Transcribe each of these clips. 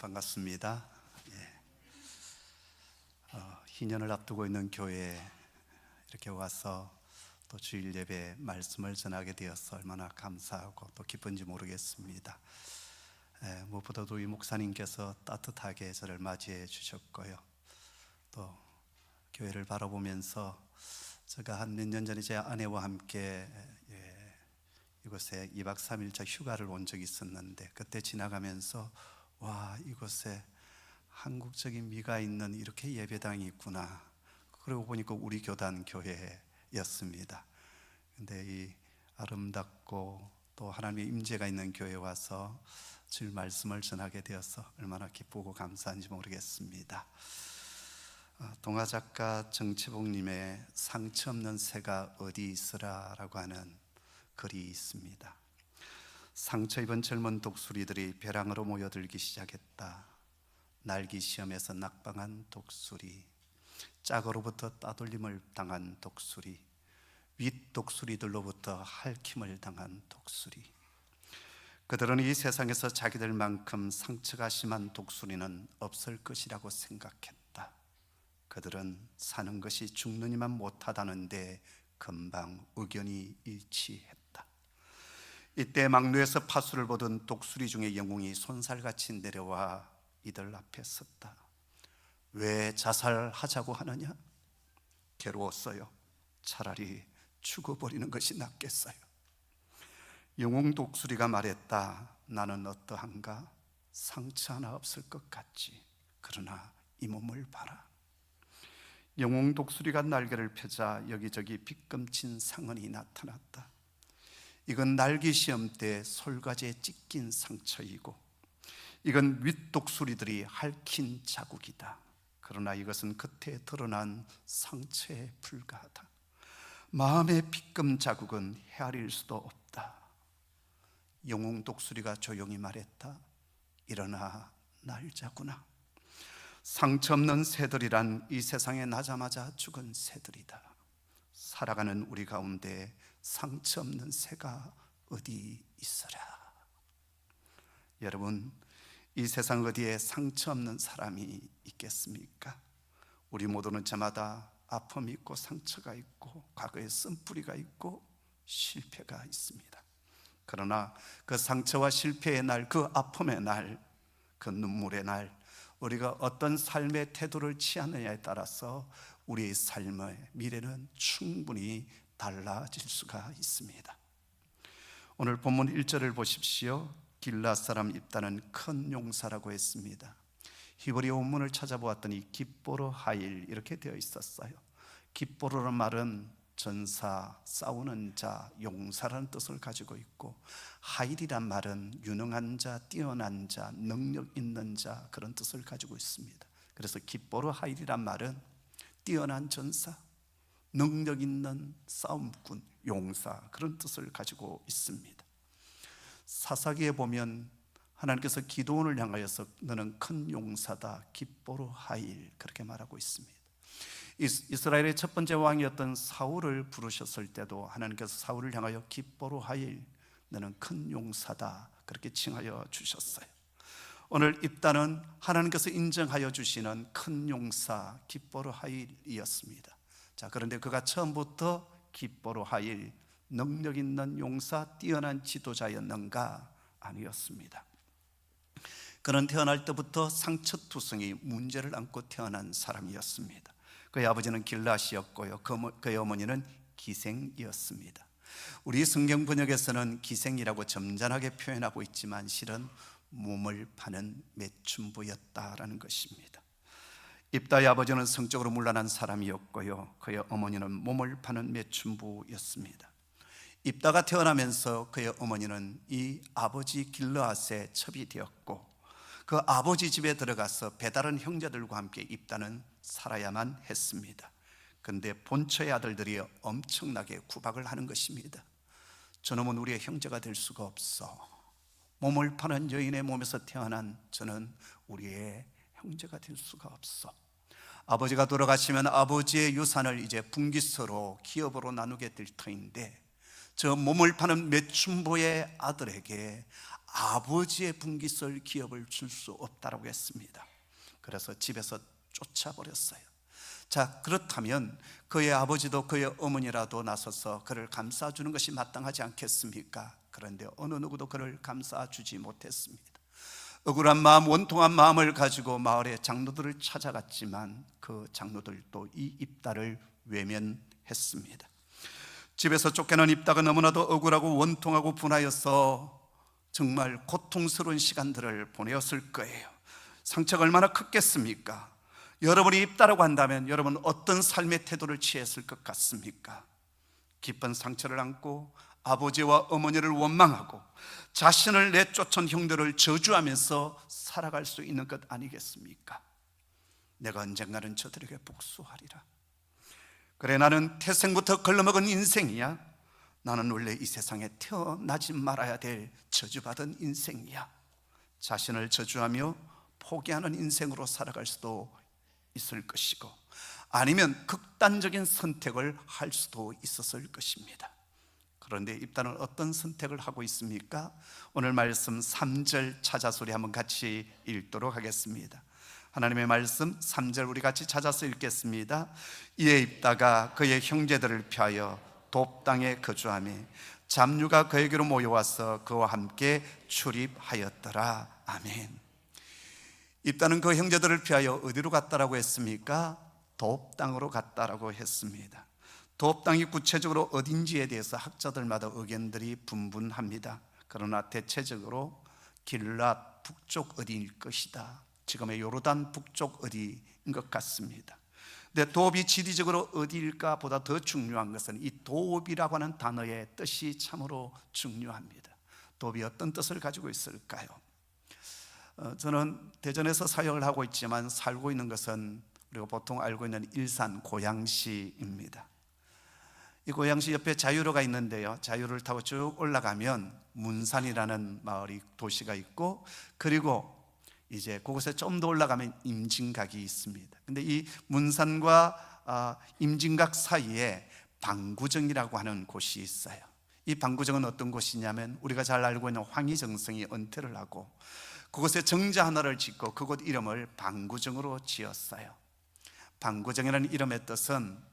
반갑습니다. 희년을 앞두고 있는 교회에 이렇게 와서 또 주일 예배 말씀을 전하게 되어서 얼마나 감사하고 또 기쁜지 모르겠습니다. 무엇보다도 이 목사님께서 따뜻하게 저를 맞이해 주셨고요. 또 교회를 바라보면서 제가 한 몇 년 전에 제 아내와 함께 이곳에 2박 3일차 휴가를 온 적이 있었는데, 그때 지나가면서 와, 이곳에 한국적인 미가 있는 이렇게 예배당이 있구나. 그러고 보니까 우리 교단 교회였습니다. 근데 이 아름답고 또 하나님의 임재가 있는 교회에 와서 주일 말씀을 전하게 되어서 얼마나 기쁘고 감사한지 모르겠습니다. 동화작가 정치복님의 상처 없는 새가 어디 있으라 라고 하는 글이 있습니다. 상처 입은 젊은 독수리들이 벼랑으로 모여들기 시작했다. 날기 시험에서 낙방한 독수리, 짝으로부터 따돌림을 당한 독수리, 윗 독수리들로부터 핥힘을 당한 독수리. 그들은 이 세상에서 자기들만큼 상처가 심한 독수리는 없을 것이라고 생각했다. 그들은 사는 것이 죽느니만 못하다는데 금방 의견이 일치했다. 이때 막루에서 파수를 보던 독수리 중의 영웅이 손살같이 내려와 이들 앞에 섰다. 왜 자살하자고 하느냐? 괴로웠어요. 차라리 죽어버리는 것이 낫겠어요. 영웅 독수리가 말했다. 나는 어떠한가? 상처 하나 없을 것 같지. 그러나 이 몸을 봐라. 영웅 독수리가 날개를 펴자 여기저기 빗금친 상흔이 나타났다. 이건 날개 시험 때 솔가지에 찢긴 상처이고, 이건 윗독수리들이 핥힌 자국이다. 그러나 이것은 겉에 드러난 상처에 불과하다. 마음의 빗금 자국은 헤아릴 수도 없다. 영웅 독수리가 조용히 말했다. 일어나 날자구나. 상처 없는 새들이란 이 세상에 나자마자 죽은 새들이다. 살아가는 우리 가운데 상처 없는 새가 어디 있으라. 여러분, 이 세상 어디에 상처 없는 사람이 있겠습니까? 우리 모두는 저마다 아픔이 있고 상처가 있고 과거의 쓴뿌리가 있고 실패가 있습니다. 그러나 그 상처와 실패의 날, 그 아픔의 날, 그 눈물의 날, 우리가 어떤 삶의 태도를 취하느냐에 따라서 우리의 삶의 미래는 충분히 달라질 수가 있습니다. 오늘 본문 1절을 보십시오. 길앗 사람 입다는 큰 용사라고 했습니다. 히브리 원문을 찾아보았더니 깃보로 하일 이렇게 되어 있었어요. 깃보로라는 말은 전사, 싸우는 자, 용사라는 뜻을 가지고 있고, 하일이란 말은 유능한 자, 뛰어난 자, 능력 있는 자, 그런 뜻을 가지고 있습니다. 그래서 깃보로 하일이란 말은 뛰어난 전사, 능력 있는 싸움꾼, 용사, 그런 뜻을 가지고 있습니다. 사사기에 보면 하나님께서 기드온을 향하여서 너는 큰 용사다, 깃보로 하일, 그렇게 말하고 있습니다. 이스라엘의 첫 번째 왕이었던 사울을 부르셨을 때도 하나님께서 사울을 향하여 깃보로 하일, 너는 큰 용사다, 그렇게 칭하여 주셨어요. 오늘 입다는 하나님께서 인정하여 주시는 큰 용사 깃보로 하일이었습니다. 자, 그런데 그가 처음부터 깃보로 하일, 능력 있는 용사, 뛰어난 지도자였는가? 아니었습니다. 그는 태어날 때부터 상처투성이 문제를 안고 태어난 사람이었습니다. 그의 아버지는 길앗이었고요, 그의 어머니는 기생이었습니다. 우리 성경 번역에서는 기생이라고 점잖하게 표현하고 있지만 실은 몸을 파는 매춘부였다라는 것입니다. 입다의 아버지는 성적으로 문란한 사람이었고요, 그의 어머니는 몸을 파는 매춘부였습니다. 입다가 태어나면서 그의 어머니는 이 아버지 길르앗의 첩이 되었고, 그 아버지 집에 들어가서 배다른 형제들과 함께 입다는 살아야만 했습니다. 그런데 본처의 아들들이 엄청나게 구박을 하는 것입니다. 저놈은 우리의 형제가 될 수가 없어. 몸을 파는 여인의 몸에서 태어난 저는 우리의 형제가 될 수가 없어. 아버지가 돌아가시면 아버지의 유산을 이제 분기서로 기업으로 나누게 될 터인데, 저 몸을 파는 매춘부의 아들에게 아버지의 분깃을 기업을 줄 수 없다고 했습니다. 그래서 집에서 쫓아버렸어요. 자, 그렇다면 그의 아버지도 그의 어머니라도 나서서 그를 감싸주는 것이 마땅하지 않겠습니까? 그런데 어느 누구도 그를 감싸주지 못했습니다. 억울한 마음, 원통한 마음을 가지고 마을의 장로들을 찾아갔지만 그 장로들도 이 입다를 외면했습니다. 집에서 쫓겨난 입다가 너무나도 억울하고 원통하고 분하여서 정말 고통스러운 시간들을 보내었을 거예요. 상처가 얼마나 컸겠습니까? 여러분이 입다라고 한다면 여러분 어떤 삶의 태도를 취했을 것 같습니까? 깊은 상처를 안고 아버지와 어머니를 원망하고 자신을 내쫓은 형들을 저주하면서 살아갈 수 있는 것 아니겠습니까? 내가 언젠가는 저들에게 복수하리라. 그래, 나는 태생부터 걸러먹은 인생이야. 나는 원래 이 세상에 태어나지 말아야 될 저주받은 인생이야. 자신을 저주하며 포기하는 인생으로 살아갈 수도 있을 것이고, 아니면 극단적인 선택을 할 수도 있었을 것입니다. 그런데 입다는 어떤 선택을 하고 있습니까? 오늘 말씀 3절 찾아서 우리 한번 같이 읽도록 하겠습니다. 하나님의 말씀 3절 우리 같이 찾아서 읽겠습니다. 이에 입다가 그의 형제들을 피하여 돕 땅에 거주하며 잡류가 그에게로 모여와서 그와 함께 출입하였더라. 아멘. 입다는 그 형제들을 피하여 어디로 갔다라고 했습니까? 돕 땅으로 갔다라고 했습니다. 돕 땅이 구체적으로 어딘지에 대해서 학자들마다 의견들이 분분합니다. 그러나 대체적으로 길랏 북쪽 어디일 것이다. 지금의 요르단 북쪽 어디인 것 같습니다. 근데 돕이 지리적으로 어디일까 보다 더 중요한 것은 이 돕이라고 하는 단어의 뜻이 참으로 중요합니다. 돕이 어떤 뜻을 가지고 있을까요? 저는 대전에서 사역을 하고 있지만 살고 있는 것은 우리가 보통 알고 있는 일산 고양시입니다. 이 고양시 옆에 자유로가 있는데요, 자유로를 타고 쭉 올라가면 문산이라는 마을이 도시가 있고, 그리고 이제 그곳에 좀 더 올라가면 임진각이 있습니다. 근데 이 문산과 임진각 사이에 방구정이라고 하는 곳이 있어요. 이 방구정은 어떤 곳이냐면 우리가 잘 알고 있는 황희정성이 은퇴를 하고 그곳에 정자 하나를 짓고 그곳 이름을 방구정으로 지었어요. 방구정이라는 이름의 뜻은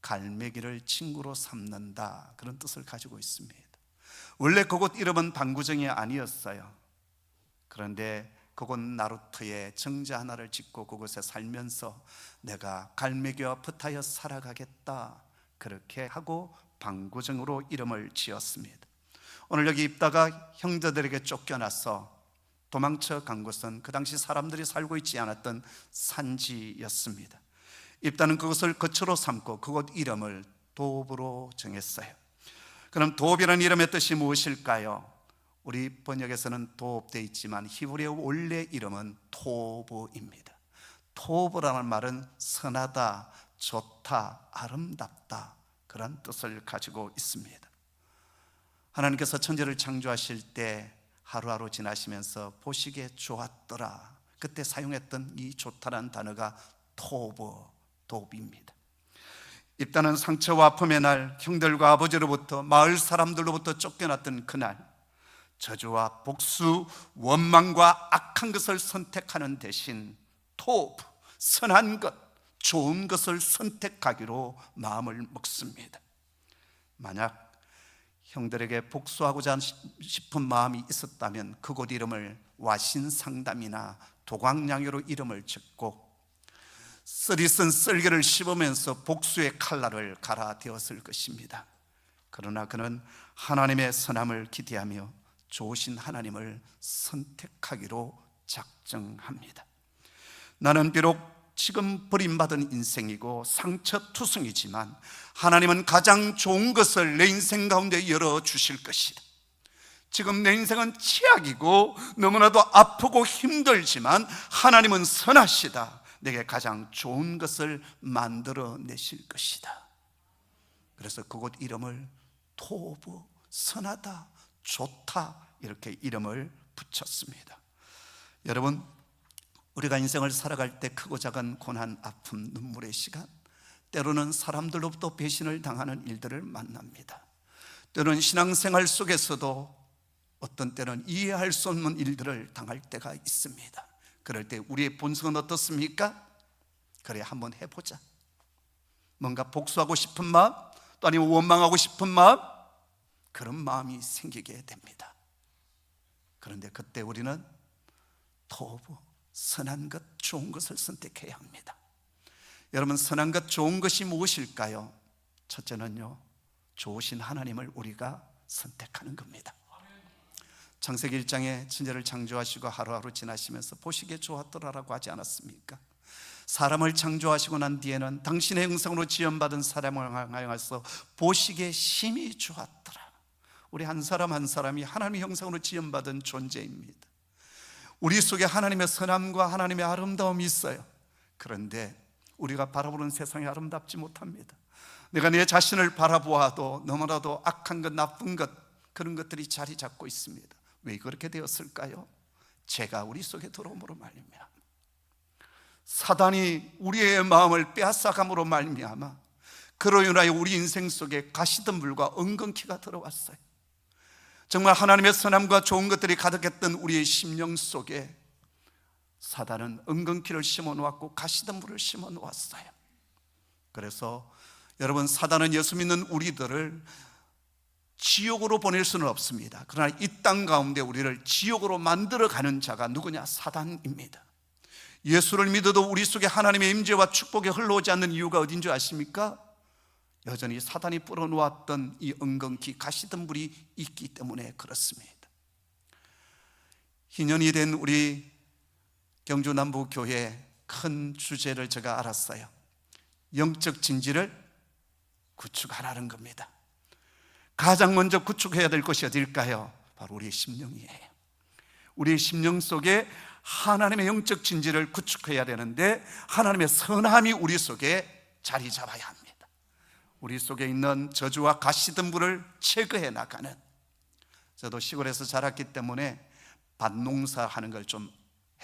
갈매기를 친구로 삼는다, 그런 뜻을 가지고 있습니다. 원래 그곳 이름은 방구정이 아니었어요. 그런데 그곳 나루터에 정자 하나를 짓고 그곳에 살면서 내가 갈매기와 붙하여 살아가겠다, 그렇게 하고 방구정으로 이름을 지었습니다. 오늘 여기 입다가 형제들에게 쫓겨나서 도망쳐 간 곳은 그 당시 사람들이 살고 있지 않았던 산지였습니다. 입다는 그것을 거처로 삼고 그곳 이름을 돕으로 정했어요. 그럼 돕이라는 이름의 뜻이 무엇일까요? 우리 번역에서는 돕되어 있지만 히브리어 원래 이름은 토브입니다. 토브라는 말은 선하다, 좋다, 아름답다, 그런 뜻을 가지고 있습니다. 하나님께서 천지를 창조하실 때 하루하루 지나시면서 보시기에 좋았더라, 그때 사용했던 이 좋다라는 단어가 돕입니다. 입다는 상처와 아픔의 날, 형들과 아버지로부터, 마을 사람들로부터 쫓겨났던 그날, 저주와 복수, 원망과 악한 것을 선택하는 대신 선한 것, 좋은 것을 선택하기로 마음을 먹습니다. 만약 형들에게 복수하고자 싶은 마음이 있었다면 그곳 이름을 와신상담이나 도광양요로 이름을 짓고 쓰리쓴 썰개를 씹으면서 복수의 칼날을 갈아대었을 것입니다. 그러나 그는 하나님의 선함을 기대하며 좋으신 하나님을 선택하기로 작정합니다. 나는 비록 지금 버림받은 인생이고 상처투성이지만 하나님은 가장 좋은 것을 내 인생 가운데 열어주실 것이다. 지금 내 인생은 최악이고 너무나도 아프고 힘들지만 하나님은 선하시다. 내게 가장 좋은 것을 만들어내실 것이다. 그래서 그곳 이름을 토브, 선하다, 좋다, 이렇게 이름을 붙였습니다. 여러분, 우리가 인생을 살아갈 때 크고 작은 고난, 아픔, 눈물의 시간, 때로는 사람들로부터 배신을 당하는 일들을 만납니다. 때로는 신앙생활 속에서도 어떤 때는 이해할 수 없는 일들을 당할 때가 있습니다. 그럴 때 우리의 본성은 어떻습니까? 그래, 한번 해보자. 뭔가 복수하고 싶은 마음, 또 아니면 원망하고 싶은 마음, 그런 마음이 생기게 됩니다. 그런데 그때 우리는 도부 선한 것, 좋은 것을 선택해야 합니다. 여러분, 선한 것, 좋은 것이 무엇일까요? 첫째는요, 좋으신 하나님을 우리가 선택하는 겁니다. 창세기 1장에 천지를 창조하시고 하루하루 지나시면서 보시기에 좋았더라라고 하지 않았습니까? 사람을 창조하시고 난 뒤에는 당신의 형상으로 지음받은 사람을 향하여서 보시기에 심히 좋았더라. 우리 한 사람 한 사람이 하나님의 형상으로 지음받은 존재입니다. 우리 속에 하나님의 선함과 하나님의 아름다움이 있어요. 그런데 우리가 바라보는 세상이 아름답지 못합니다. 내가 내 자신을 바라보아도 너무나도 악한 것, 나쁜 것, 그런 것들이 자리 잡고 있습니다. 왜 그렇게 되었을까요? 죄가 우리 속에 들어옴으로 말미암아, 사단이 우리의 마음을 빼앗아감으로 말미암아, 그로 인하여 우리 인생 속에 가시덤불과 엉겅퀴가 들어왔어요. 정말 하나님의 선함과 좋은 것들이 가득했던 우리의 심령 속에 사단은 엉겅퀴를 심어놓았고 가시덤불을 심어놓았어요. 그래서 여러분, 사단은 예수 믿는 우리들을 지옥으로 보낼 수는 없습니다. 그러나 이 땅 가운데 우리를 지옥으로 만들어가는 자가 누구냐? 사단입니다. 예수를 믿어도 우리 속에 하나님의 임재와 축복이 흘러오지 않는 이유가 어딘 줄 아십니까? 여전히 사단이 뿌려놓았던 이 엉겅퀴, 가시덤불이 있기 때문에 그렇습니다. 희년이 된 우리 경주 남부교회 큰 주제를 제가 알았어요. 영적 진지를 구축하라는 겁니다. 가장 먼저 구축해야 될 것이 어딜까요? 바로 우리의 심령이에요. 우리의 심령 속에 하나님의 영적 진지를 구축해야 되는데, 하나님의 선함이 우리 속에 자리 잡아야 합니다. 우리 속에 있는 저주와 가시덤불을 제거해 나가는, 저도 시골에서 자랐기 때문에 밭농사 하는 걸 좀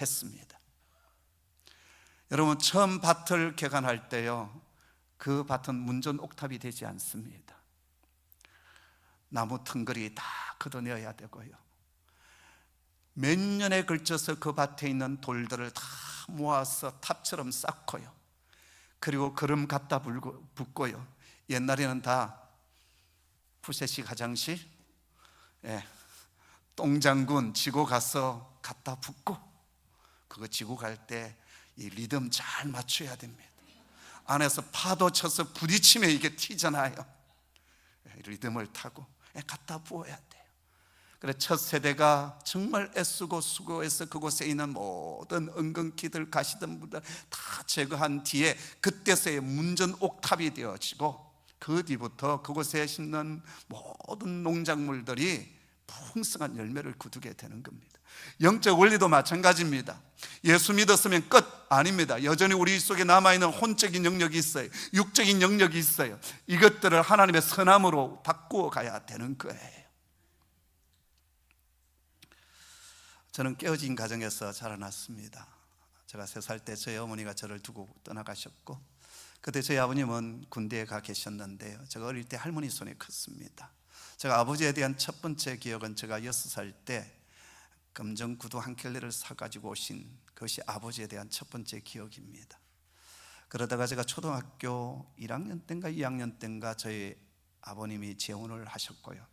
했습니다. 여러분, 처음 밭을 개간할 때요, 그 밭은 문전 옥탑이 되지 않습니다. 나무 텅거리 다 걷어내어야 되고요, 몇 년에 걸쳐서 그 밭에 있는 돌들을 다 모아서 탑처럼 쌓고요, 그리고 거름 갖다 붓고요. 옛날에는 다 푸세식 화장실, 똥장군 지고 가서 갖다 붓고, 그거 지고 갈 때 이 리듬 잘 맞춰야 됩니다. 안에서 파도 쳐서 부딪히면 이게 튀잖아요. 리듬을 타고 갖다 부어야 돼요. 그래, 첫 세대가 정말 애쓰고 수고해서 그곳에 있는 모든 엉겅퀴들, 가시덤불들 다 제거한 뒤에 그때서야 문전 옥탑이 되어지고, 그 뒤부터 그곳에 심는 모든 농작물들이 풍성한 열매를 거두게 되는 겁니다. 영적 원리도 마찬가지입니다. 예수 믿었으면 끝 아닙니다. 여전히 우리 속에 남아있는 혼적인 영역이 있어요. 육적인 영역이 있어요. 이것들을 하나님의 선함으로 바꾸어 가야 되는 거예요. 저는 깨어진 가정에서 자라났습니다. 제가 3살 때 저희 어머니가 저를 두고 떠나가셨고, 그때 저희 아버님은 군대에 가 계셨는데요, 제가 어릴 때 할머니 손에 컸습니다. 제가 아버지에 대한 첫 번째 기억은, 제가 6살 때 검정 구두 한 켤레를 사가지고 오신 그것이 아버지에 대한 첫 번째 기억입니다. 그러다가 제가 초등학교 1학년 때인가 2학년 때인가 저희 아버님이 재혼을 하셨고요,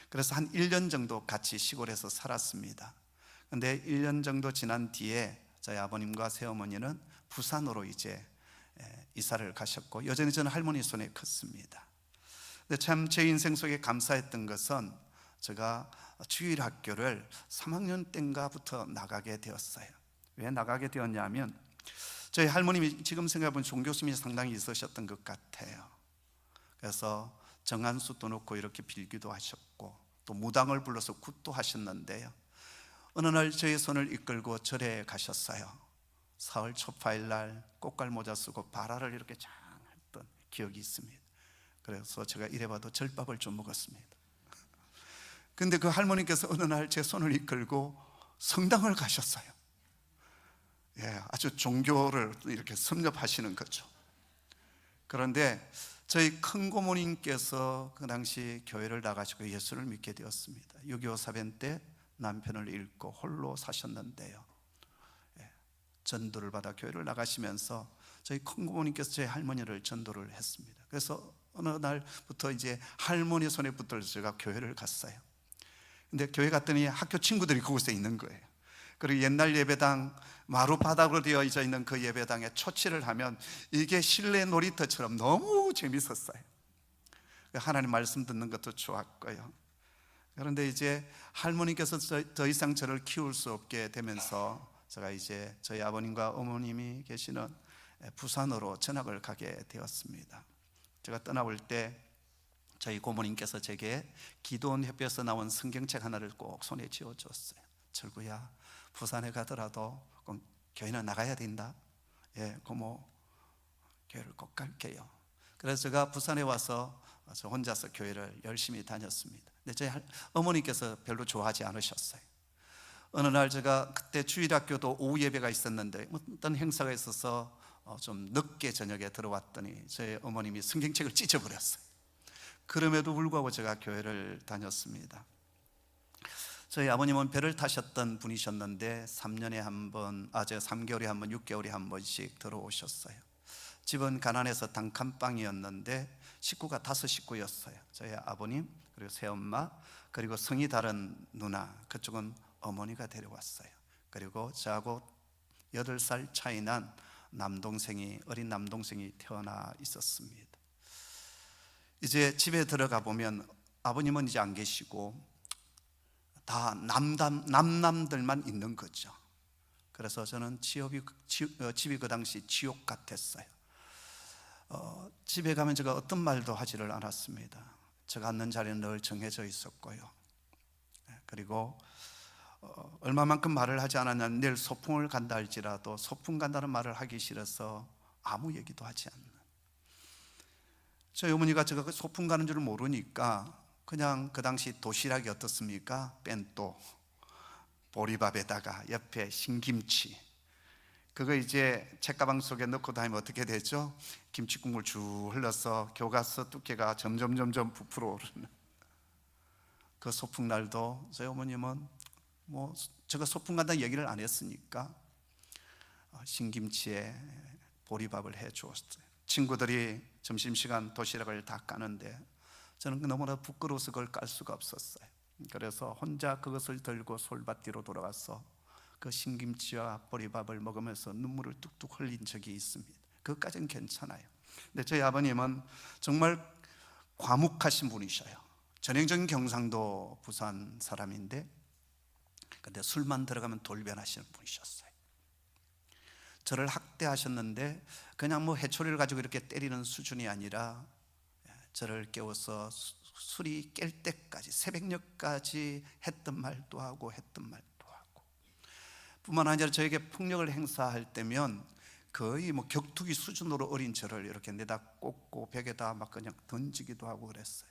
그래서 한 1년 정도 같이 시골에서 살았습니다. 근데 1년 정도 지난 뒤에 저희 아버님과 새어머니는 부산으로 이제 이사를 가셨고, 여전히 저는 할머니 손에 컸습니다. 근데 참 제 인생 속에 감사했던 것은, 제가 주일학교를 3학년 때인가부터 나가게 되었어요. 왜 나가게 되었냐면, 저희 할머님이 지금 생각해보면 종교심이 상당히 있으셨던 것 같아요. 그래서 정한수도 놓고 이렇게 빌기도 하셨고, 또 무당을 불러서 굿도 하셨는데요, 어느 날 저희 손을 이끌고 절에 가셨어요. 사흘 초파일 날 꽃갈 모자 쓰고 바라를 이렇게 쫙 했던 기억이 있습니다. 그래서 제가 이래봐도 절밥을 좀 먹었습니다. 근데 그 할머니께서 어느 날 제 손을 이끌고 성당을 가셨어요. 아주 종교를 이렇게 섭렵하시는 거죠. 그런데 저희 큰 고모님께서 그 당시 교회를 나가시고 예수를 믿게 되었습니다. 6.25 사변 때 남편을 잃고 홀로 사셨는데요, 전도를 받아 교회를 나가시면서 저희 큰 고모님께서 저희 할머니를 전도를 했습니다. 그래서 어느 날부터 이제 할머니 손에 붙들어서 제가 교회를 갔어요. 근데 교회 갔더니 학교 친구들이 그곳에 있는 거예요. 그리고 옛날 예배당, 마루 바닥으로 되어 있는 그 예배당에 초치를 하면 이게 실내 놀이터처럼 너무 재밌었어요. 하나님 말씀 듣는 것도 좋았고요. 그런데 이제 할머니께서 더 이상 저를 키울 수 없게 되면서 제가 이제 저희 아버님과 어머님이 계시는 부산으로 전학을 가게 되었습니다. 제가 떠나올 때 저희 고모님께서 제게 기도원 협회에서 나온 성경책 하나를 꼭 손에 쥐어줬어요. 철구야, 부산에 가더라도 꼭 교회는 나가야 된다. 예, 고모, 교회를 꼭 갈게요. 그래서 제가 부산에 와서 저 혼자서 교회를 열심히 다녔습니다. 근데 저희 어머니께서 별로 좋아하지 않으셨어요. 어느 날 제가 그때 주일학교도 오후 예배가 있었는데 어떤 행사가 있어서 좀 늦게 저녁에 들어왔더니 저희 어머님이 성경책을 찢어버렸어요. 그럼에도 불구하고 제가 교회를 다녔습니다. 저희 아버님은 배를 타셨던 분이셨는데 3년에 한 번, 제가 3개월에 한 번, 6개월에 한 번씩 들어오셨어요. 집은 가난해서 단칸방이었는데 식구가 5식구였어요. 저희 아버님, 그리고 새엄마, 그리고 성이 다른 누나, 그쪽은 어머니가 데려왔어요. 그리고 저하고 8살 차이 난 어린 남동생이 태어나 있었습니다. 이제 집에 들어가 보면 아버님은 이제 안 계시고 다 남남들만 있는 거죠. 그래서 저는 집이 그 당시 지옥 같았어요. 집에 가면 제가 어떤 말도 하지를 않았습니다. 제가 앉는 자리는 늘 정해져 있었고요. 그리고 얼마만큼 말을 하지 않았냐면 내일 소풍을 간다 할지라도 소풍 간다는 말을 하기 싫어서 아무 얘기도 하지 않는, 저희 어머니가 제가 소풍 가는 줄을 모르니까 그냥 그 당시 도시락이 어떻습니까? 뺀또 보리밥에다가 옆에 신김치, 그거 이제 책가방 속에 넣고 다니면 어떻게 되죠? 김치국물 쭉 흘러서 교과서 두께가 점점 부풀어 오르는 그 소풍 날도 저희 어머님은 제가 소풍 간다는 얘기를 안 했으니까 신김치에 보리밥을 해 주었어요. 친구들이 점심시간 도시락을 다 까는데 저는 너무나 부끄러워서 그걸 깔 수가 없었어요. 그래서 혼자 그것을 들고 솔밭 뒤로 돌아가서 그 신김치와 보리밥을 먹으면서 눈물을 뚝뚝 흘린 적이 있습니다. 그것까지는 괜찮아요. 근데 저희 아버님은 정말 과묵하신 분이셔요. 전형적인 경상도 부산 사람인데 근데 술만 들어가면 돌변하시는 분이셨어요. 저를 학대하셨는데 그냥 해초리를 가지고 이렇게 때리는 수준이 아니라 저를 깨워서 술이 깰 때까지 새벽녘까지 했던 말도 하고 뿐만 아니라 저에게 폭력을 행사할 때면 거의 격투기 수준으로 어린 저를 이렇게 내다 꽂고 벽에다 막 그냥 던지기도 하고 그랬어요.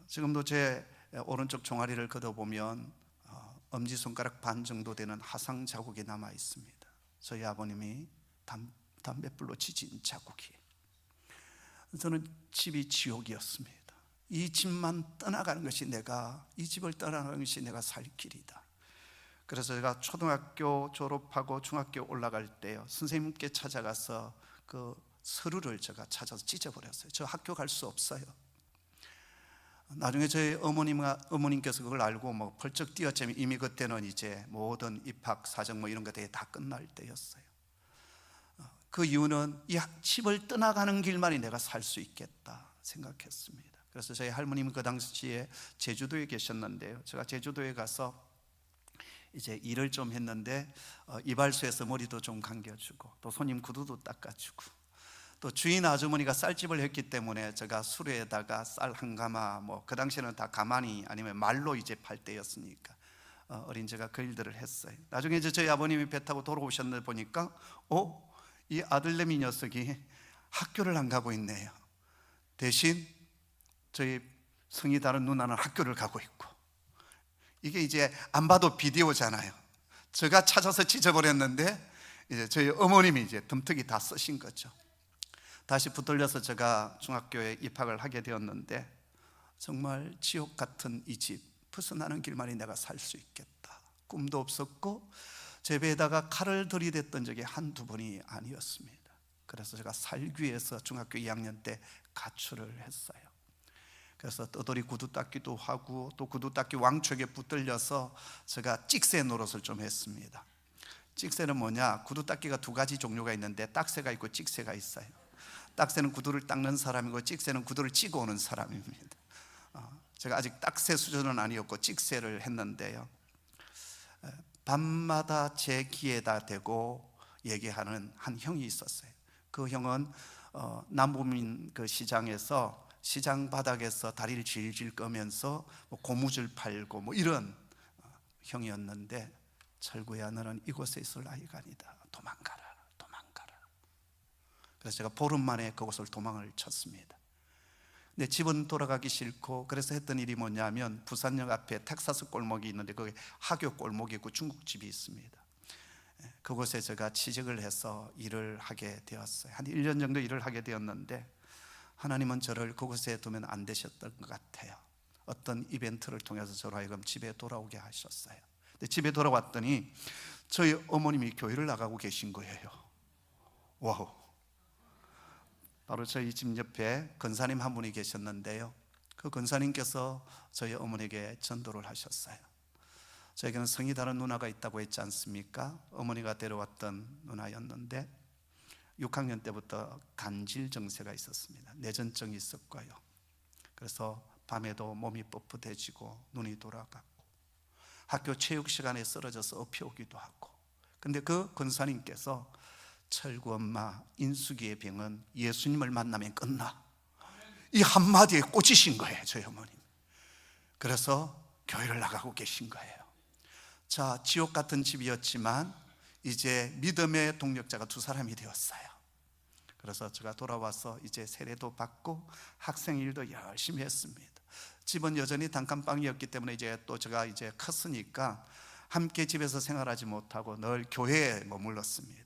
지금도 제 오른쪽 종아리를 걷어보면 엄지손가락 반 정도 되는 화상 자국이 남아 있습니다. 저희 아버님이 담뱃불로 지진 자국이. 저는 집이 지옥이었습니다. 이 집만 떠나가는 것이 이 집을 떠나가는 것이 내가 살 길이다. 그래서 제가 초등학교 졸업하고 중학교 올라갈 때요, 선생님께 찾아가서 그 서류를 제가 찾아서 찢어버렸어요. 저 학교 갈 수 없어요. 나중에 저희 어머님께서 그걸 알고 벌쩍 뛰었지만 이미 그때는 이제 모든 입학 사정 이런 것들이 다 끝날 때였어요. 그 이유는 이 집을 떠나가는 길만이 내가 살 수 있겠다 생각했습니다. 그래서 저희 할머님은 그 당시에 제주도에 계셨는데요, 제가 제주도에 가서 이제 일을 좀 했는데 이발소에서 머리도 좀 감겨주고 또 손님 구두도 닦아주고 또 주인 아주머니가 쌀집을 했기 때문에 제가 수레에다가 쌀 한 가마, 그 당시에는 다 가마니 아니면 말로 이제 팔 때였으니까 어린 제가 그 일들을 했어요. 나중에 이제 저희 아버님이 배 타고 돌아오셨는데 보니까 이 아들내미 녀석이 학교를 안 가고 있네요. 대신 저희 성이 다른 누나는 학교를 가고 있고, 이게 이제 안 봐도 비디오잖아요. 제가 찾아서 찢어버렸는데 이제 저희 어머님이 이제 덤터기 다 쓰신 거죠. 다시 붙들려서 제가 중학교에 입학을 하게 되었는데, 정말 지옥 같은 이 집, 벗어나는 길만이 내가 살 수 있겠다, 꿈도 없었고 제 배에다가 칼을 들이댔던 적이 한두 번이 아니었습니다. 그래서 제가 살기 위해서 중학교 2학년 때 가출을 했어요. 그래서 떠돌이 구두 닦기도 하고 또 구두 닦기 왕초에 붙들려서 제가 찍새 노릇을 좀 했습니다. 찍새는 뭐냐, 구두 닦기가 두 가지 종류가 있는데 딱새가 있고 찍새가 있어요. 딱새는 구두를 닦는 사람이고 찍새는 구두를 찌고 오는 사람입니다. 제가 아직 딱새 수준은 아니었고 찍새를 했는데요, 밤마다 제 귀에다 대고 얘기하는 한 형이 있었어요. 그 형은 남부민 그 시장에서, 시장 바닥에서 다리를 질질 꺼면서 고무줄 팔고 뭐 이런 형이었는데, 철구야, 너는 이곳에 있을 아이가 아니다, 도망가라, 도망가라. 그래서 제가 보름 만에 그곳을 도망을 쳤습니다. 근데 집은 돌아가기 싫고, 그래서 했던 일이 뭐냐면, 부산역 앞에 텍사스 골목이 있는데 거기 하교 골목이 있고 중국집이 있습니다. 그곳에 제가 취직을 해서 일을 하게 되었어요. 한 1년 정도 일을 하게 되었는데, 하나님은 저를 그곳에 두면 안 되셨던 것 같아요. 어떤 이벤트를 통해서 저로 하여금 집에 돌아오게 하셨어요. 근데 집에 돌아왔더니 저희 어머님이 교회를 나가고 계신 거예요. 와우. 바로 저희 집 옆에 권사님 한 분이 계셨는데요, 그 권사님께서 저희 어머니에게 전도를 하셨어요. 저에게는 성이 다른 누나가 있다고 했지 않습니까? 어머니가 데려왔던 누나였는데 6학년 때부터 간질 증세가 있었습니다. 뇌전증이 있었고요. 그래서 밤에도 몸이 뻣뻣해지고 눈이 돌아가고 학교 체육 시간에 쓰러져서 엎혀오기도 하고. 근데 그 권사님께서, 철구 엄마, 인숙이의 병은 예수님을 만나면 끝나, 이 한마디에 꽂히신 거예요, 저희 어머님. 그래서 교회를 나가고 계신 거예요. 자, 지옥 같은 집이었지만 이제 믿음의 동력자가 두 사람이 되었어요. 그래서 제가 돌아와서 이제 세례도 받고 학생 일도 열심히 했습니다. 집은 여전히 단칸방이었기 때문에 이제 또 제가 이제 컸으니까 함께 집에서 생활하지 못하고 늘 교회에 머물렀습니다.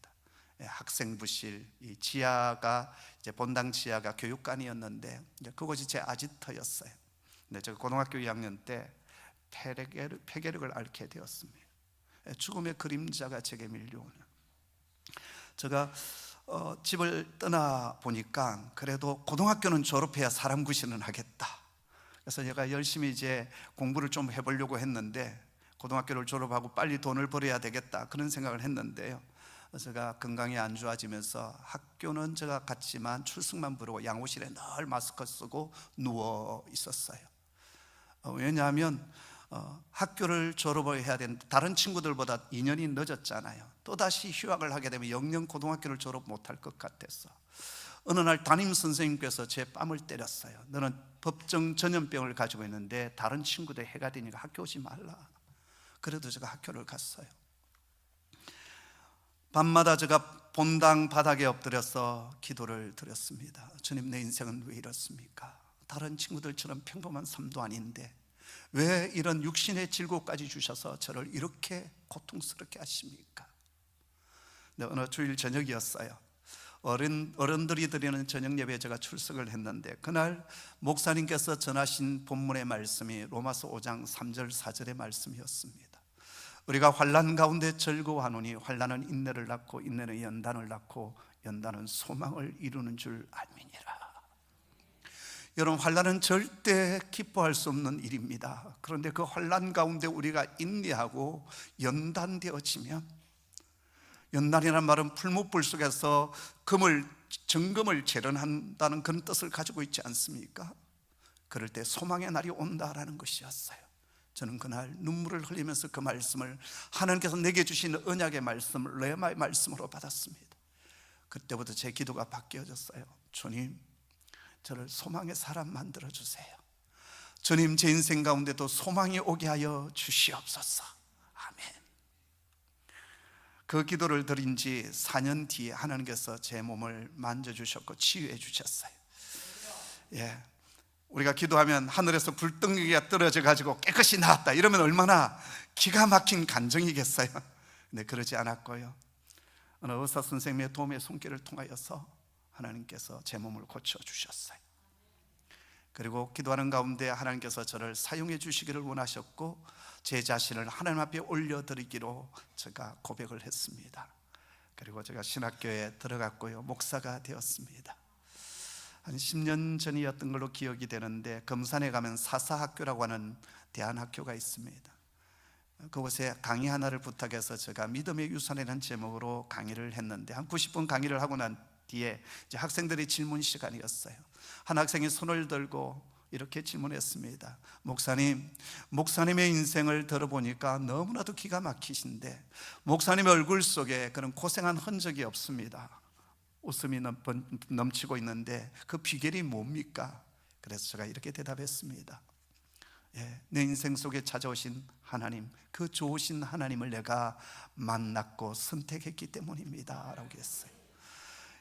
학생부실, 이 지하가 이제 본당 지하가 교육관이었는데 이제 그곳이 제 아지트였어요. 근데 제가 고등학교 2학년 때 폐결핵을 앓게 되었습니다. 죽음의 그림자가 제게 밀려오는. 제가 집을 떠나 보니까 그래도 고등학교는 졸업해야 사람 구실은 하겠다. 그래서 제가 열심히 이제 공부를 좀 해보려고 했는데, 고등학교를 졸업하고 빨리 돈을 벌어야 되겠다, 그런 생각을 했는데요, 제가 건강이 안 좋아지면서 학교는 제가 갔지만 출석만 부르고 양호실에 늘 마스크 쓰고 누워 있었어요. 왜냐하면 학교를 졸업을 해야 되는데 다른 친구들보다 2년이 늦었잖아요. 또다시 휴학을 하게 되면 영영 고등학교를 졸업 못할 것 같아서 어느 날 담임선생님께서 제 뺨을 때렸어요. 너는 법정 전염병을 가지고 있는데 다른 친구들 해가 되니까 학교 오지 말라. 그래도 제가 학교를 갔어요. 밤마다 제가 본당 바닥에 엎드려서 기도를 드렸습니다. 주님, 내 인생은 왜 이렇습니까? 다른 친구들처럼 평범한 삶도 아닌데 왜 이런 육신의 질고까지 주셔서 저를 이렇게 고통스럽게 하십니까? 네, 어느 주일 저녁이었어요. 어른들이 드리는 저녁 예배에 제가 출석을 했는데, 그날 목사님께서 전하신 본문의 말씀이 로마서 5장 3절 4절의 말씀이었습니다. 우리가 환난 가운데 즐거워하노니 환난은 인내를 낳고 인내는 연단을 낳고 연단은 소망을 이루는 줄 알미니라. 여러분, 환난은 절대 기뻐할 수 없는 일입니다. 그런데 그 환난 가운데 우리가 인내하고 연단되어지면, 연단이라는 말은 풀무불 속에서 정금을 재련한다는 그런 뜻을 가지고 있지 않습니까? 그럴 때 소망의 날이 온다라는 것이었어요. 저는 그날 눈물을 흘리면서 그 말씀을, 하나님께서 내게 주신 언약의 말씀을 레마의 말씀으로 받았습니다. 그때부터 제 기도가 바뀌어졌어요. 주님, 저를 소망의 사람 만들어주세요. 주님, 제 인생 가운데도 소망이 오게 하여 주시옵소서. 아멘. 그 기도를 드린 지 4년 뒤에 하나님께서 제 몸을 만져주셨고 치유해 주셨어요. 예, 우리가 기도하면 하늘에서 불덩이가 떨어져 가지고 깨끗이 나았다 이러면 얼마나 기가 막힌 간증이겠어요. 근데 그러지 않았고요, 어느 의사 선생님의 도움의 손길을 통하여서 하나님께서 제 몸을 고쳐주셨어요. 그리고 기도하는 가운데 하나님께서 저를 사용해 주시기를 원하셨고 제 자신을 하나님 앞에 올려드리기로 제가 고백을 했습니다. 그리고 제가 신학교에 들어갔고요, 목사가 되었습니다. 한 10년 전이었던 걸로 기억이 되는데 금산에 가면 사사학교라고 하는 대안학교가 있습니다. 그곳에 강의 하나를 부탁해서 제가 믿음의 유산이라는 제목으로 강의를 했는데 한 90분 강의를 하고 난 뒤에 이제 학생들의 질문 시간이었어요. 한 학생이 손을 들고 이렇게 질문했습니다. 목사님의 인생을 들어보니까 너무나도 기가 막히신데 목사님의 얼굴 속에 그런 고생한 흔적이 없습니다. 웃음이 넘치고 있는데 그 비결이 뭡니까? 그래서 제가 이렇게 대답했습니다. 내 인생 속에 찾아오신 하나님, 그 좋으신 하나님을 내가 만났고 선택했기 때문입니다 라고 했어요.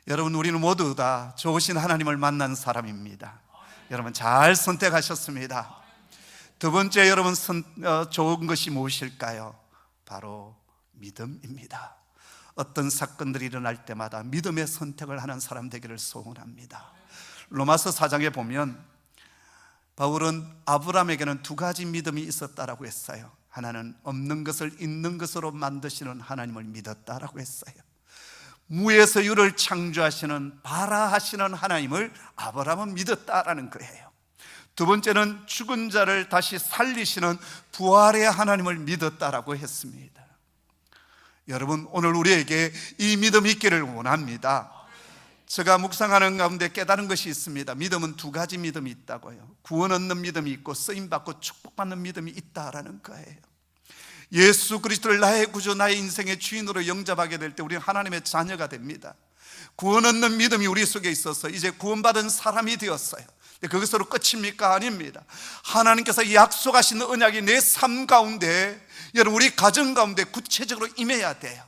여러분, 우리는 모두 다 좋으신 하나님을 만난 사람입니다. 여러분 잘 선택하셨습니다. 두 번째, 여러분 좋은 것이 무엇일까요? 바로 믿음입니다. 어떤 사건들이 일어날 때마다 믿음의 선택을 하는 사람 되기를 소원합니다. 로마서 4장에 보면 바울은 아브라함에게는 두 가지 믿음이 있었다라고 했어요. 하나는 없는 것을 있는 것으로 만드시는 하나님을 믿었다라고 했어요. 무에서 유를 창조하시는 발아하시는 하나님을 아브라함은 믿었다라는 거예요. 두 번째는 죽은 자를 다시 살리시는 부활의 하나님을 믿었다라고 했습니다. 여러분, 오늘 우리에게 이 믿음이 있기를 원합니다. 제가 묵상하는 가운데 깨달은 것이 있습니다. 믿음은 두 가지 믿음이 있다고요. 구원 얻는 믿음이 있고 쓰임받고 축복받는 믿음이 있다라는 거예요. 예수 그리스도를 나의 구주, 나의 인생의 주인으로 영접하게 될 때 우리는 하나님의 자녀가 됩니다. 구원 얻는 믿음이 우리 속에 있어서 이제 구원받은 사람이 되었어요. 그것으로 끝입니까? 아닙니다. 하나님께서 약속하신 언약이 내 삶 가운데, 여러분 우리 가정 가운데 구체적으로 임해야 돼요.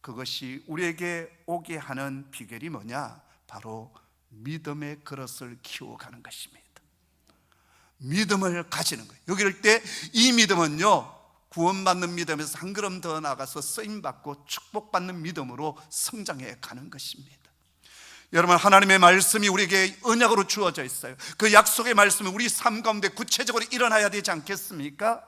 그것이 우리에게 오게 하는 비결이 뭐냐? 바로 믿음의 그릇을 키워가는 것입니다. 믿음을 가지는 거예요. 여기 이럴 때 이 믿음은요, 구원받는 믿음에서 한 걸음 더 나가서 쓰임받고 축복받는 믿음으로 성장해 가는 것입니다. 여러분, 하나님의 말씀이 우리에게 언약으로 주어져 있어요. 그 약속의 말씀은 우리 삶 가운데 구체적으로 일어나야 되지 않겠습니까?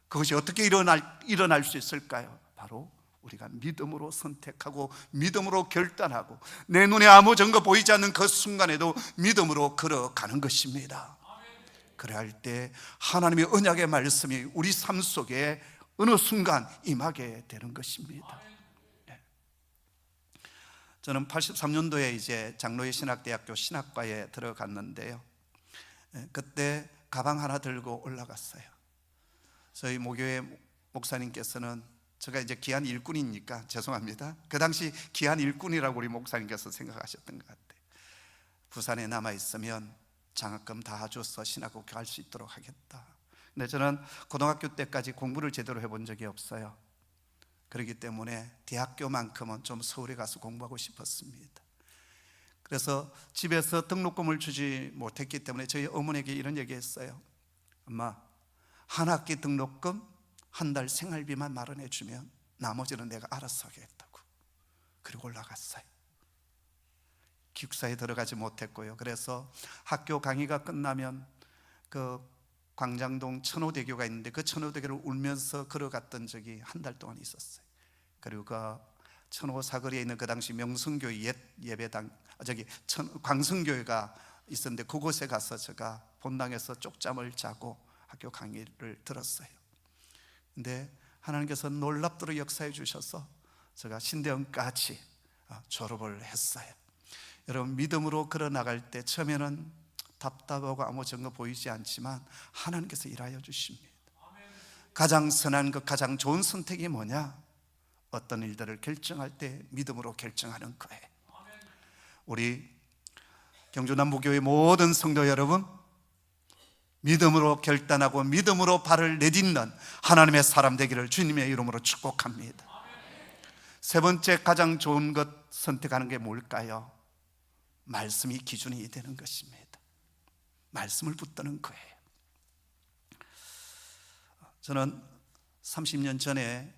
그것이 어떻게 일어날 수 있을까요? 바로 우리가 믿음으로 선택하고 믿음으로 결단하고 내 눈에 아무 증거 보이지 않는 그 순간에도 믿음으로 걸어가는 것입니다. 그래야 할 때 하나님의 언약의 말씀이 우리 삶 속에 어느 순간 임하게 되는 것입니다. 저는 83년도에 이제 장로의 신학대학교 신학과에 들어갔는데요, 그때 가방 하나 들고 올라갔어요. 저희 모교회 목사님께서는, 제가 이제 귀한 일꾼이니까 죄송합니다, 그 당시 귀한 일꾼이라고 우리 목사님께서 생각하셨던 것 같아요. 부산에 남아있으면 장학금 다 줘서 신학교 갈 수 있도록 하겠다. 근데 저는 고등학교 때까지 공부를 제대로 해본 적이 없어요. 그렇기 때문에 대학교만큼은 좀 서울에 가서 공부하고 싶었습니다. 그래서 집에서 등록금을 주지 못했기 때문에 저희 어머니에게 이런 얘기했어요. 엄마, 한 학기 등록금, 한 달 생활비만 마련해 주면 나머지는 내가 알아서 하겠다고. 그리고 올라갔어요. 기숙사에 들어가지 못했고요. 그래서 학교 강의가 끝나면 그 광장동 천호대교가 있는데 그 천호대교를 울면서 걸어갔던 적이 한 달 동안 있었어요. 그리고 그 천호 사거리에 있는 그 당시 명성교회 옛 예배당, 광성교회가 있었는데 그곳에 가서 제가 본당에서 쪽잠을 자고 학교 강의를 들었어요. 근데 하나님께서 놀랍도록 역사해 주셔서 제가 신대원까지 졸업을 했어요. 여러분, 믿음으로 걸어나갈 때 처음에는 답답하고 아무 증거 보이지 않지만 하나님께서 일하여 주십니다. 가장 선한 것, 가장 좋은 선택이 뭐냐? 어떤 일들을 결정할 때 믿음으로 결정하는 거예요. 우리 경주남부교회 모든 성도 여러분, 믿음으로 결단하고 믿음으로 발을 내딛는 하나님의 사람 되기를 주님의 이름으로 축복합니다. 세 번째, 가장 좋은 것 선택하는 게 뭘까요? 말씀이 기준이 되는 것입니다. 말씀을 붙드는 거예요. 저는 30년 전에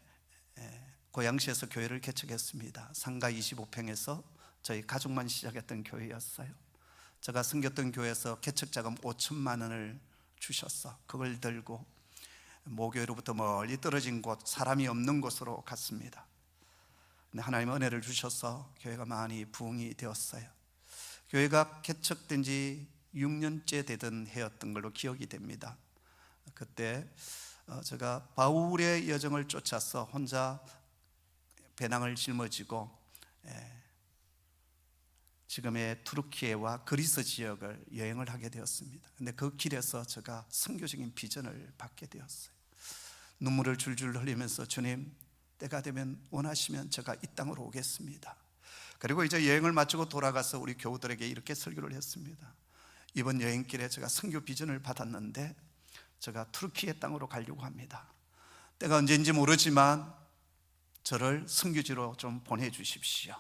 고양시에서 교회를 개척했습니다. 상가 25평에서 저희 가족만 시작했던 교회였어요. 제가 섬겼던 교회에서 개척자금 5천만 원을 주셔서 그걸 들고 모교회로부터 멀리 떨어진 곳, 사람이 없는 곳으로 갔습니다. 근데 하나님의 은혜를 주셔서 교회가 많이 부흥이 되었어요. 교회가 개척된 지 6년째 되던 해였던 걸로 기억이 됩니다. 그때 제가 바울의 여정을 쫓아서 혼자 배낭을 짊어지고 지금의 투르키예와 그리스 지역을 여행을 하게 되었습니다. 근데 그 길에서 제가 선교적인 비전을 받게 되었어요. 눈물을 줄줄 흘리면서 주님, 때가 되면 원하시면 제가 이 땅으로 오겠습니다. 그리고 이제 여행을 마치고 돌아가서 우리 교우들에게 이렇게 설교를 했습니다. 이번 여행길에 제가 선교 비전을 받았는데 제가 투르키의 땅으로 가려고 합니다. 때가 언제인지 모르지만 저를 선교지로 좀 보내주십시오.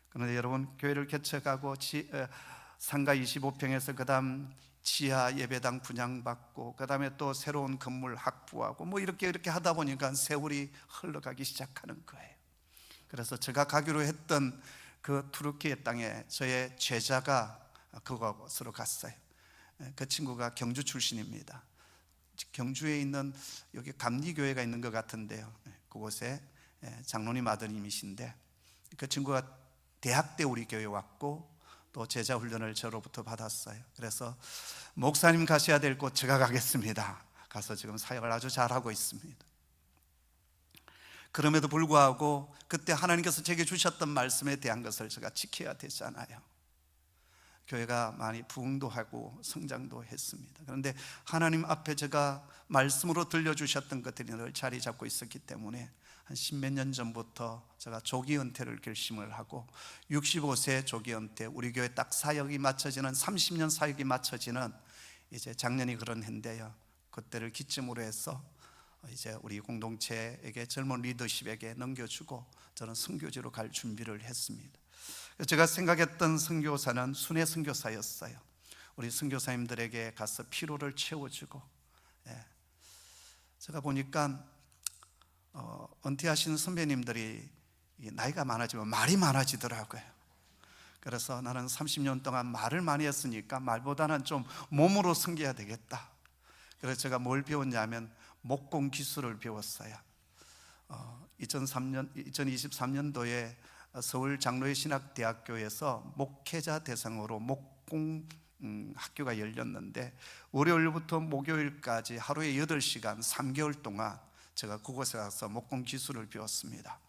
그런데 여러분, 교회를 개척하고 상가 25평에서 그 다음 지하 예배당 분양받고 그 다음에 또 새로운 건물 확보하고 뭐 이렇게 하다 보니까 세월이 흘러가기 시작하는 거예요. 그래서 제가 가기로 했던 그 투르키의 땅에 저의 제자가 그곳으로 갔어요. 그 친구가 경주 출신입니다. 경주에 있는 여기 감리교회가 있는 것 같은데요, 그곳에 장로님 아드님이신데 그 친구가 대학 때 우리 교회 왔고 또 제자 훈련을 저로부터 받았어요. 그래서 목사님 가셔야 될 곳 제가 가겠습니다. 가서 지금 사역을 아주 잘하고 있습니다. 그럼에도 불구하고 그때 하나님께서 제게 주셨던 말씀에 대한 것을 제가 지켜야 되잖아요. 교회가 많이 부흥도 하고 성장도 했습니다. 그런데 하나님 앞에 제가 말씀으로 들려주셨던 것들이 늘 자리 잡고 있었기 때문에 한 10몇 년 전부터 제가 조기 은퇴를 결심을 하고 65세 조기 은퇴, 우리 교회 딱 사역이 맞춰지는 30년 사역이 맞춰지는 이제 작년이 그런 해인데요, 그때를 기점으로 해서 이제 우리 공동체에게 젊은 리더십에게 넘겨주고 저는 선교지로 갈 준비를 했습니다. 제가 생각했던 선교사는 순회 선교사였어요. 우리 선교사님들에게 가서 피로를 채워주고, 제가 보니까 은퇴하시는 선배님들이 나이가 많아지면 말이 많아지더라고요. 그래서 나는 30년 동안 말을 많이 했으니까 말보다는 좀 몸으로 섬겨야 되겠다. 그래서 제가 뭘 배웠냐면 목공 기술을 배웠어요. 2023년도에 서울 장로회 신학대학교에서 목회자 대상으로 목공 학교가 열렸는데 월요일부터 목요일까지 하루에 8시간 3개월 동안 제가 그곳에 가서 목공 기술을 배웠습니다.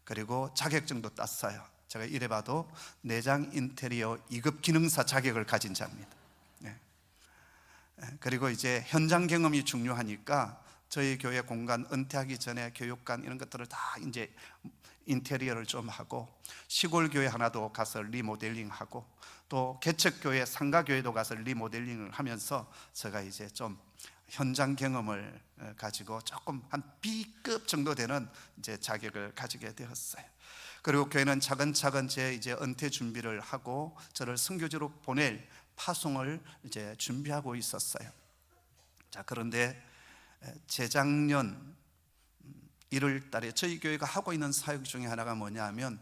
그리고 자격증도 땄어요. 제가 이래봐도 내장 인테리어 2급 기능사 자격을 가진 자입니다. 그리고 이제 현장 경험이 중요하니까 저희 교회 공간 은퇴하기 전에 교육관 이런 것들을 다 이제 인테리어를 좀 하고 시골 교회 하나도 가서 리모델링하고 또 개척교회 상가교회도 가서 리모델링을 하면서 제가 이제 좀 현장 경험을 가지고 조금 한 B급 정도 되는 이제 자격을 가지게 되었어요. 그리고 교회는 차근차근 제 이제 은퇴 준비를 하고 저를 선교지로 보낼 파송을 이제 준비하고 있었어요. 자, 그런데 재작년 1월 달에 저희 교회가 하고 있는 사역 중에 하나가 뭐냐면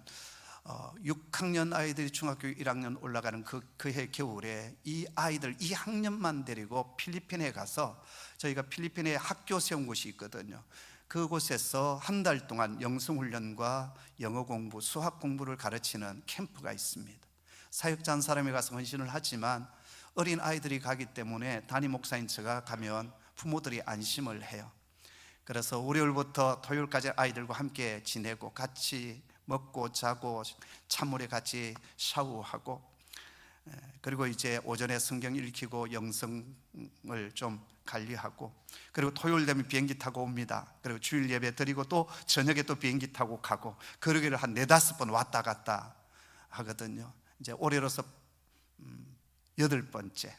6학년 아이들이 중학교 1학년 올라가는 그해 겨울에 이 아이들 2학년만 데리고 필리핀에 가서 저희가 필리핀에 학교 세운 곳이 있거든요. 그곳에서 한 달 동안 영성훈련과 영어 공부, 수학 공부를 가르치는 캠프가 있습니다. 사역자 한 사람이 가서 헌신을 하지만 어린 아이들이 가기 때문에 담임 목사인 제가 가면 부모들이 안심을 해요. 그래서 월요일부터 토요일까지 아이들과 함께 지내고 같이 먹고 자고 찬물에 같이 샤워하고, 그리고 이제 오전에 성경 읽히고 영성을 좀 관리하고, 그리고 토요일 되면 비행기 타고 옵니다. 그리고 주일 예배 드리고 또 저녁에 또 비행기 타고 가고, 그러기를 한 4-5번 왔다 갔다 하거든요. 이제 올해로서 8번째.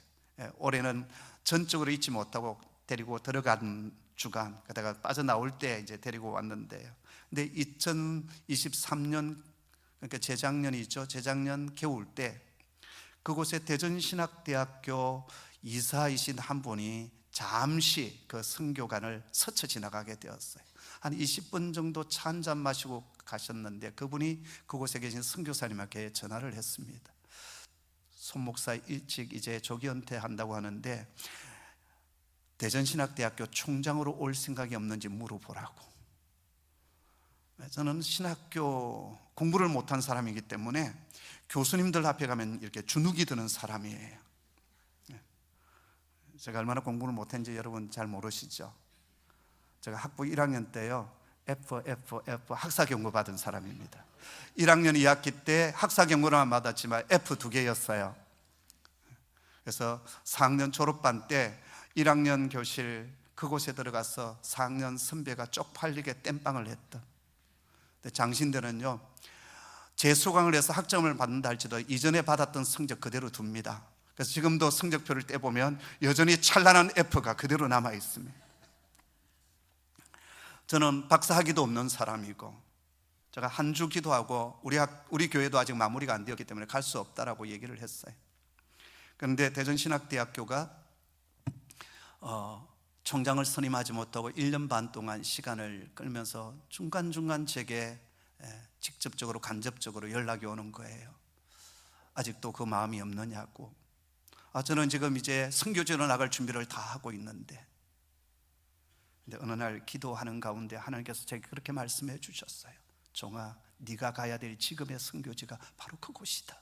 올해는 전적으로 잊지 못하고 데리고 들어간 주간, 그다가 빠져나올 때 이제 데리고 왔는데요. 근데 2023년, 그러니까 재작년이죠. 재작년 겨울 때 그곳에 대전신학대학교 이사이신 한 분이 잠시 그 선교관을 스쳐 지나가게 되었어요. 한 20분 정도 차 한 잔 마시고 가셨는데 그분이 그곳에 계신 선교사님에게 전화를 했습니다. 손 목사 일찍 이제 조기 은퇴한다고 하는데 대전신학대학교 총장으로 올 생각이 없는지 물어보라고. 저는 신학교 공부를 못한 사람이기 때문에 교수님들 앞에 가면 이렇게 주눅이 드는 사람이에요. 제가 얼마나 공부를 못했는지 여러분 잘 모르시죠? 제가 학부 1학년 때요 F 학사경고 받은 사람입니다. 1학년 2학기 때 학사경고만 받았지만 F 2개였어요. 그래서 4학년 졸업반 때 1학년 교실 그곳에 들어가서 4학년 선배가 쪽팔리게 땜빵을 했던. 근데 장신대는요 재수강을 해서 학점을 받는다 할지라도 이전에 받았던 성적 그대로 둡니다. 그래서 지금도 성적표를 떼보면 여전히 찬란한 F가 그대로 남아 있습니다. 저는 박사학위도 없는 사람이고 제가 한 주 기도하고 우리 교회도 아직 마무리가 안 되었기 때문에 갈 수 없다라고 얘기를 했어요. 그런데 대전신학대학교가 총장을 선임하지 못하고 1년 반 동안 시간을 끌면서 중간중간 제게 직접적으로 간접적으로 연락이 오는 거예요. 아직도 그 마음이 없느냐고. 저는 지금 이제 선교지로 나갈 준비를 다 하고 있는데, 근데 어느 날 기도하는 가운데 하나님께서 제게 그렇게 말씀해 주셨어요. 종아, 네가 가야 될 지금의 선교지가 바로 그곳이다.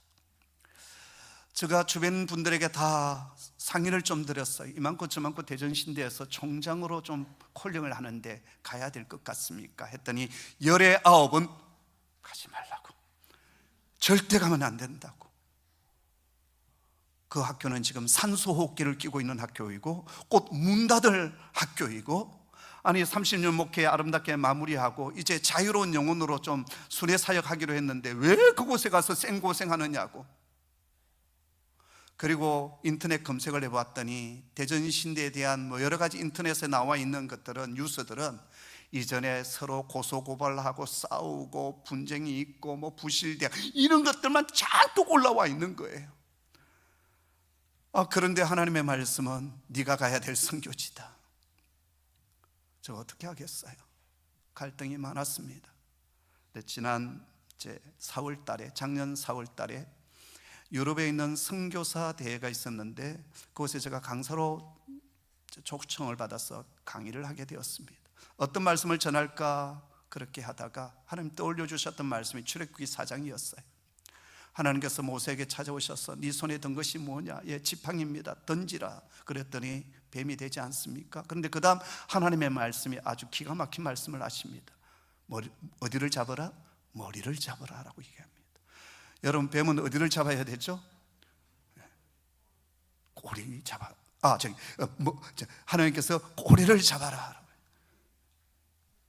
제가 주변 분들에게 다 상의를 좀 드렸어요. 이만큼 저만큼 대전신대에서 총장으로 좀 콜링을 하는데 가야 될 것 같습니까? 했더니 19은 가지 말라고, 절대 가면 안 된다고. 그 학교는 지금 산소호흡기를 끼고 있는 학교이고 곧 문 닫을 학교이고, 아니 30년 목회 아름답게 마무리하고 이제 자유로운 영혼으로 좀 순회사역하기로 했는데 왜 그곳에 가서 생고생하느냐고. 그리고 인터넷 검색을 해봤더니 대전신대에 대한 여러 가지 인터넷에 나와 있는 것들은, 뉴스들은 이전에 서로 고소고발하고 싸우고 분쟁이 있고 부실대 이런 것들만 잔뜩 올라와 있는 거예요. 그런데 하나님의 말씀은 네가 가야 될 선교지다. 저 어떻게 하겠어요? 갈등이 많았습니다. 근데 지난 4월 달에, 작년 4월 달에 유럽에 있는 선교사 대회가 있었는데 그곳에 제가 강사로 초청을 받아서 강의를 하게 되었습니다. 어떤 말씀을 전할까 그렇게 하다가 하나님 떠올려 주셨던 말씀이 출애굽기 4장이었어요. 하나님께서 모세에게 찾아오셔서 네 손에 든 것이 뭐냐? 예, 지팡이입니다. 던지라. 그랬더니 뱀이 되지 않습니까? 그런데 그 다음 하나님의 말씀이 아주 기가 막힌 말씀을 하십니다. 어디를 잡아라? 머리를 잡아라 라고 얘기합니다. 여러분, 뱀은 어디를 잡아야 되죠? 꼬리 잡아. 하나님께서 꼬리를 잡아라.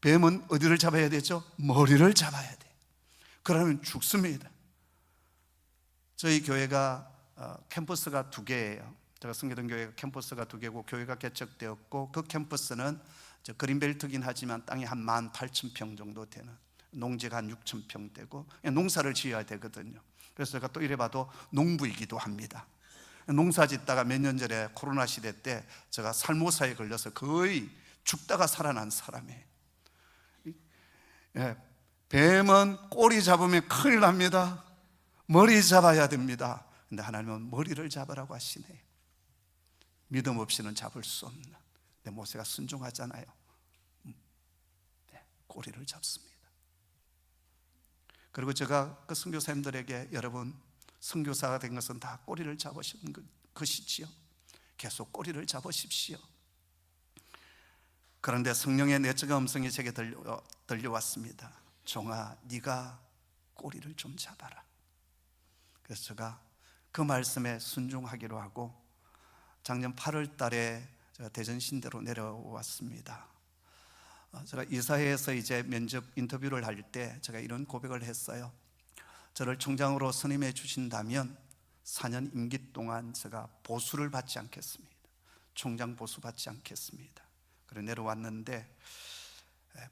뱀은 어디를 잡아야 되죠? 머리를 잡아야 돼. 그러면 죽습니다. 저희 교회가 캠퍼스가 2개예요. 제가 섬기던 교회가 캠퍼스가 2개고 교회가 개척되었고, 그 캠퍼스는 그린벨트긴 하지만 땅이 한 18,000평 정도 되는, 농지가 한 6,000평 되고 농사를 지어야 되거든요. 그래서 제가 또 이래봐도 농부이기도 합니다. 농사 짓다가 몇 년 전에 코로나 시대 때 제가 살모사에 걸려서 거의 죽다가 살아난 사람이에요. 뱀은 꼬리 잡으면 큰일 납니다. 머리 잡아야 됩니다. 근데 하나님은 머리를 잡으라고 하시네요. 믿음 없이는 잡을 수 없는. 근데 모세가 순종하잖아요. 꼬리를 잡습니다. 그리고 제가 그 선교사님들에게, 여러분, 선교사가 된 것은 다 꼬리를 잡으시는 것이지요. 계속 꼬리를 잡으십시오. 그런데 성령의 내적 음성이 제게 들려왔습니다. 종아, 네가 꼬리를 좀 잡아라. 그래서 제가 그 말씀에 순종하기로 하고 작년 8월 달에 제가 대전신대로 내려왔습니다. 제가 이사회에서 이제 면접 인터뷰를 할 때 제가 이런 고백을 했어요. 저를 총장으로 선임해 주신다면 4년 임기 동안 제가 보수를 받지 않겠습니다. 총장 보수 받지 않겠습니다. 그래 내려왔는데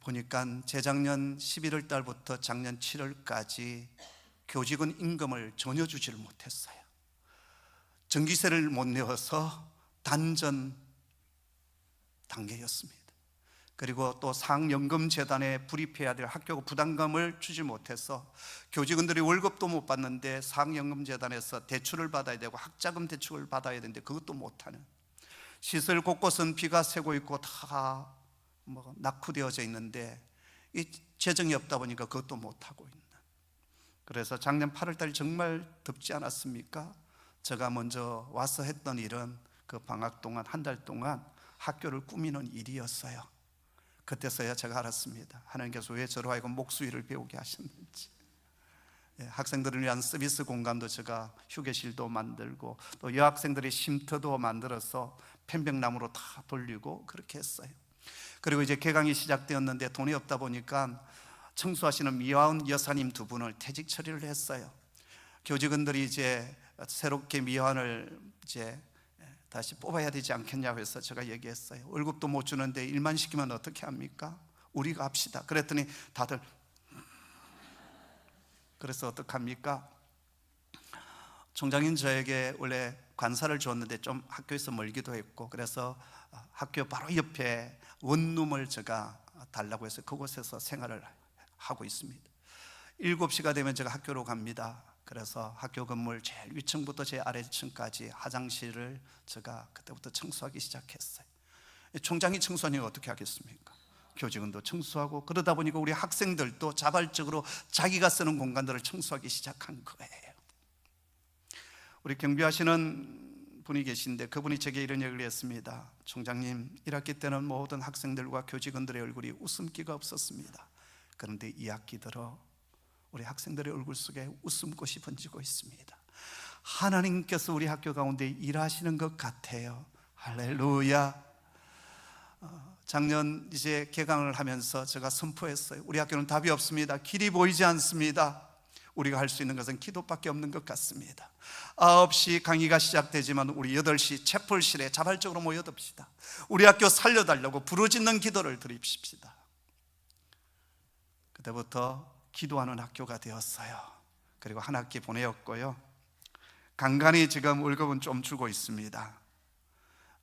보니까 재작년 11월 달부터 작년 7월까지 교직원 임금을 전혀 주지를 못했어요. 전기세를 못 내어서 단전 단계였습니다. 그리고 또 사학연금재단에 불입해야 될 학교가 부담금을 주지 못해서 교직원들이 월급도 못 받는데 사학연금재단에서 대출을 받아야 되고 학자금 대출을 받아야 되는데 그것도 못하는, 시설 곳곳은 비가 새고 있고 다 낙후되어져 있는데 이 재정이 없다 보니까 그것도 못하고 있는. 그래서 작년 8월 달 정말 덥지 않았습니까? 제가 먼저 와서 했던 일은 그 방학 동안 한 달 동안 학교를 꾸미는 일이었어요. 그때서야 제가 알았습니다. 하나님께서 왜 저로 하여금 목수일을 배우게 하셨는지. 학생들을 위한 서비스 공간도 제가 휴게실도 만들고 또 여학생들의 쉼터도 만들어서 편백나무로 다 돌리고 그렇게 했어요. 그리고 이제 개강이 시작되었는데 돈이 없다 보니까 청소하시는 미화원 여사님 두 분을 퇴직 처리를 했어요. 교직원들이 이제 새롭게 미화원을 이제 다시 뽑아야 되지 않겠냐고 해서 제가 얘기했어요. 월급도 못 주는데 일만 시키면 어떻게 합니까? 우리가 합시다. 그랬더니 다들 그래서 어떡합니까? 총장님 저에게 원래 관사를 줬는데 좀 학교에서 멀기도 했고 그래서 학교 바로 옆에 원룸을 제가 달라고 해서 그곳에서 생활을 하고 있습니다. 7시가 되면 제가 학교로 갑니다. 그래서 학교 건물 제일 위층부터 제 아래층까지 화장실을 제가 그때부터 청소하기 시작했어요. 총장이 청소하니까 어떻게 하겠습니까? 교직원도 청소하고 그러다 보니까 우리 학생들도 자발적으로 자기가 쓰는 공간들을 청소하기 시작한 거예요. 우리 경비하시는 분이 계신데 그분이 제게 이런 얘기를 했습니다. 총장님, 1학기 때는 모든 학생들과 교직원들의 얼굴이 웃음기가 없었습니다. 그런데 2학기 들어 우리 학생들의 얼굴 속에 웃음꽃이 번지고 있습니다. 하나님께서 우리 학교 가운데 일하시는 것 같아요. 할렐루야. 작년 이제 개강을 하면서 제가 선포했어요. 우리 학교는 답이 없습니다. 길이 보이지 않습니다. 우리가 할 수 있는 것은 기도밖에 없는 것 같습니다. 9시 강의가 시작되지만 우리 8시 채플실에 자발적으로 모여듭시다. 우리 학교 살려달라고 부르짖는 기도를 드립시다. 그때부터 기도하는 학교가 되었어요. 그리고 한 학기 보내었고요. 간간히 지금 월급은 좀 주고 있습니다.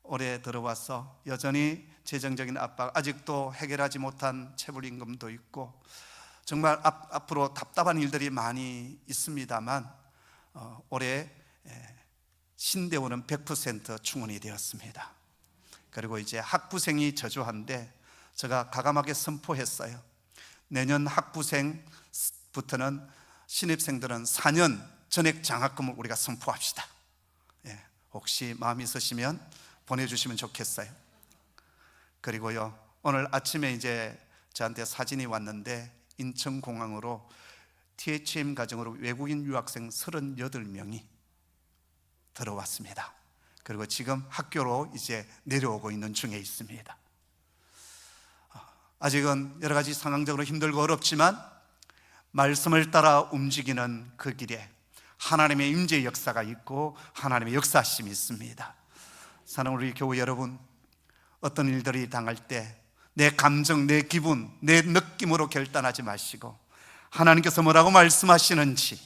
올해 들어와서 여전히 재정적인 압박, 아직도 해결하지 못한 체불임금도 있고 정말 앞으로 답답한 일들이 많이 있습니다만 올해 신대원은 100% 충원이 되었습니다. 그리고 이제 학부생이 저조한데 제가 과감하게 선포했어요. 내년 학부생부터는 신입생들은 4년 전액 장학금을 우리가 선포합시다. 혹시 마음이 있으시면 보내주시면 좋겠어요. 그리고요, 오늘 아침에 이제 저한테 사진이 왔는데 인천공항으로 THM 가정으로 외국인 유학생 38명이 들어왔습니다. 그리고 지금 학교로 이제 내려오고 있는 중에 있습니다. 아직은 여러 가지 상황적으로 힘들고 어렵지만 말씀을 따라 움직이는 그 길에 하나님의 임재의 역사가 있고 하나님의 역사심이 있습니다. 사랑하는 우리 교우 여러분, 어떤 일들이 당할 때 내 감정, 내 기분, 내 느낌으로 결단하지 마시고 하나님께서 뭐라고 말씀하시는지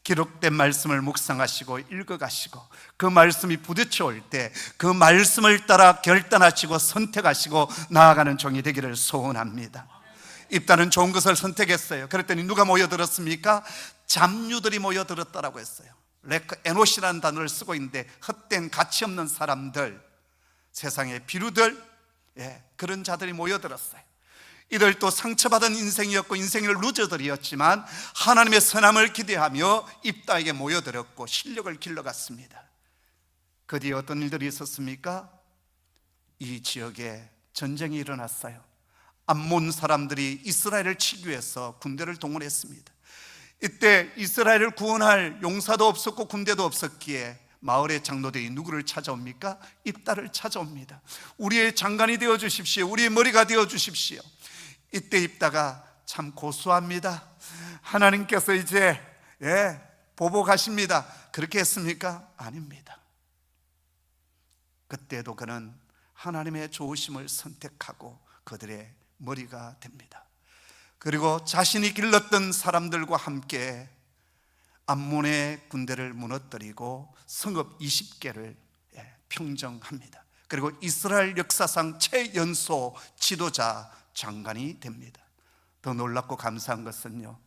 기록된 말씀을 묵상하시고 읽어가시고 그 말씀이 부딪혀올 때 그 말씀을 따라 결단하시고 선택하시고 나아가는 종이 되기를 소원합니다. 입다는 좋은 것을 선택했어요. 그랬더니 누가 모여들었습니까? 잡류들이 모여들었다라고 했어요. 에노시라는 단어를 쓰고 있는데 헛된 가치 없는 사람들, 세상의 비루들, 그런 자들이 모여들었어요. 이들 또 상처받은 인생이었고 인생의 루저들이었지만 하나님의 선함을 기대하며 입다에게 모여들었고 실력을 길러갔습니다. 그 뒤에 어떤 일들이 있었습니까? 이 지역에 전쟁이 일어났어요. 암몬 사람들이 이스라엘을 치기 위해서 군대를 동원했습니다. 이때 이스라엘을 구원할 용사도 없었고 군대도 없었기에 마을의 장로들이 누구를 찾아옵니까? 입다를 찾아옵니다. 우리의 장관이 되어 주십시오. 우리의 머리가 되어 주십시오. 이때 입다가 참 고수합니다. 하나님께서 이제 보복하십니다. 그렇게 했습니까? 아닙니다. 그때도 그는 하나님의 좋으심을 선택하고 그들의 머리가 됩니다. 그리고 자신이 길렀던 사람들과 함께 암몬의 군대를 무너뜨리고 성읍 20개를 평정합니다. 그리고 이스라엘 역사상 최연소 지도자 장관이 됩니다. 더 놀랍고 감사한 것은요,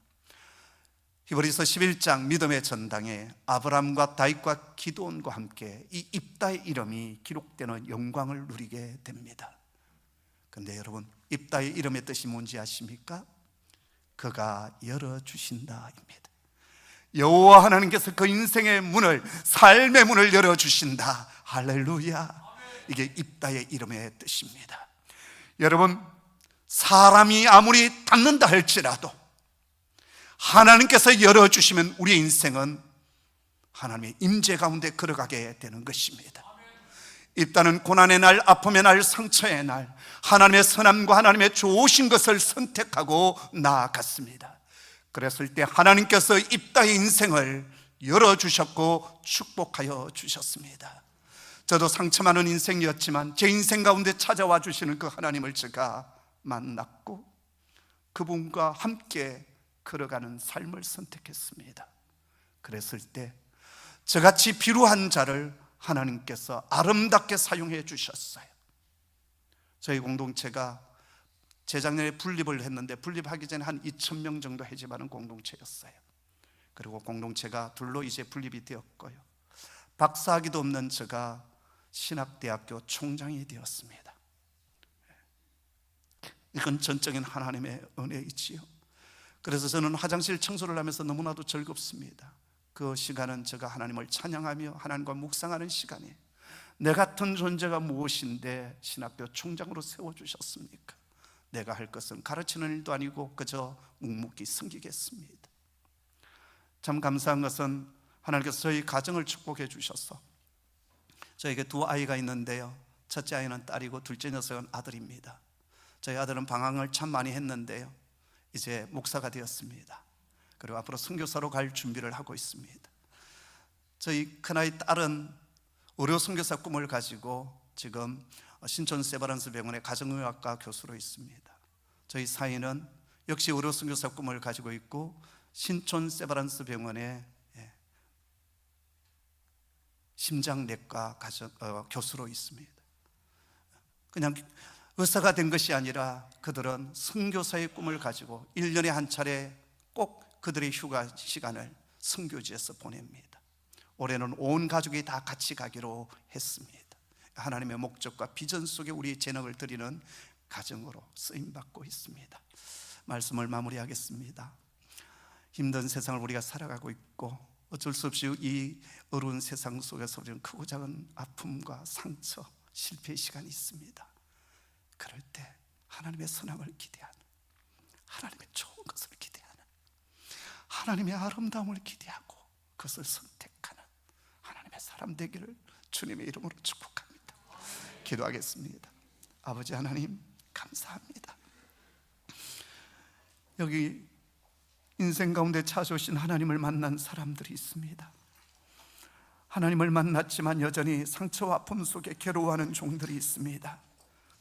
히브리서 11장 믿음의 전당에 아브라함과 다윗과 기드온과 함께 이 입다의 이름이 기록되는 영광을 누리게 됩니다. 그런데 여러분, 입다의 이름의 뜻이 뭔지 아십니까? 그가 열어주신다입니다. 여호와 하나님께서 그 인생의 문을, 삶의 문을 열어주신다. 할렐루야. 이게 입다의 이름의 뜻입니다. 여러분, 사람이 아무리 닫는다 할지라도 하나님께서 열어주시면 우리의 인생은 하나님의 임재 가운데 걸어가게 되는 것입니다. 입다는 고난의 날, 아픔의 날, 상처의 날 하나님의 선함과 하나님의 좋으신 것을 선택하고 나아갔습니다. 그랬을 때 하나님께서 입다의 인생을 열어주셨고 축복하여 주셨습니다. 저도 상처 많은 인생이었지만 제 인생 가운데 찾아와 주시는 그 하나님을 제가 만났고 그분과 함께 걸어가는 삶을 선택했습니다. 그랬을 때 저같이 비루한 자를 하나님께서 아름답게 사용해 주셨어요. 저희 공동체가 재작년에 분립을 했는데 분립하기 전에 한 2,000명 정도 해집하는 공동체였어요. 그리고 공동체가 둘로 이제 분립이 되었고요, 박사학위도 없는 제가 신학대학교 총장이 되었습니다. 이건 전적인 하나님의 은혜이지요. 그래서 저는 화장실 청소를 하면서 너무나도 즐겁습니다. 그 시간은 제가 하나님을 찬양하며 하나님과 묵상하는 시간이에요. 내 같은 존재가 무엇인데 신학교 총장으로 세워주셨습니까? 내가 할 것은 가르치는 일도 아니고 그저 묵묵히 섬기겠습니다. 참 감사한 것은 하나님께서 저희 가정을 축복해 주셔서 저에게 두 아이가 있는데요, 첫째 아이는 딸이고 둘째 녀석은 아들입니다. 저희 아들은 방황을 참 많이 했는데요, 이제 목사가 되었습니다. 그리고 앞으로 선교사로 갈 준비를 하고 있습니다. 저희 큰아이 딸은 의료 선교사 꿈을 가지고 지금 신촌 세바란스 병원의 가정의학과 교수로 있습니다. 저희 사위는 역시 의료 선교사 꿈을 가지고 있고 신촌 세바란스 병원의 심장내과 교수로 있습니다. 그냥 의사가 된 것이 아니라 그들은 선교사의 꿈을 가지고 1년에 한 차례 꼭 그들의 휴가 시간을 선교지에서 보냅니다. 올해는 온 가족이 다 같이 가기로 했습니다. 하나님의 목적과 비전 속에 우리 재능을 드리는 가정으로 쓰임받고 있습니다. 말씀을 마무리하겠습니다. 힘든 세상을 우리가 살아가고 있고 어쩔 수 없이 이 어려운 세상 속에서 우리는 크고 작은 아픔과 상처, 실패의 시간이 있습니다. 그럴 때 하나님의 선함을 기대하는, 하나님의 좋은 것을 기대하는, 하나님의 아름다움을 기대하고 그것을 선택하는 하나님의 사람 되기를 주님의 이름으로 축복합니다. 기도하겠습니다. 아버지 하나님 감사합니다. 여기 인생 가운데 찾아오신 하나님을 만난 사람들이 있습니다. 하나님을 만났지만 여전히 상처와 아픔 속에 괴로워하는 종들이 있습니다.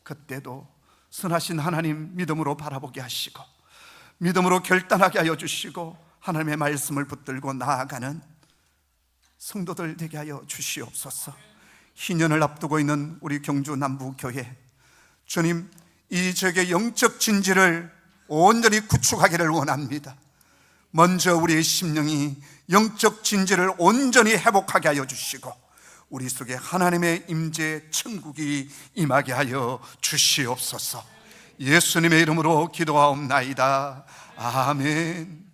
그때도 선하신 하나님 믿음으로 바라보게 하시고 믿음으로 결단하게 하여 주시고 하나님의 말씀을 붙들고 나아가는 성도들 되게 하여 주시옵소서. 희년을 앞두고 있는 우리 경주 남부교회, 주님 이 지역의 영적 진지를 온전히 구축하기를 원합니다. 먼저 우리의 심령이 영적 진지를 온전히 회복하게 하여 주시고 우리 속에 하나님의 임재 천국이 임하게 하여 주시옵소서. 예수님의 이름으로 기도하옵나이다. 아멘.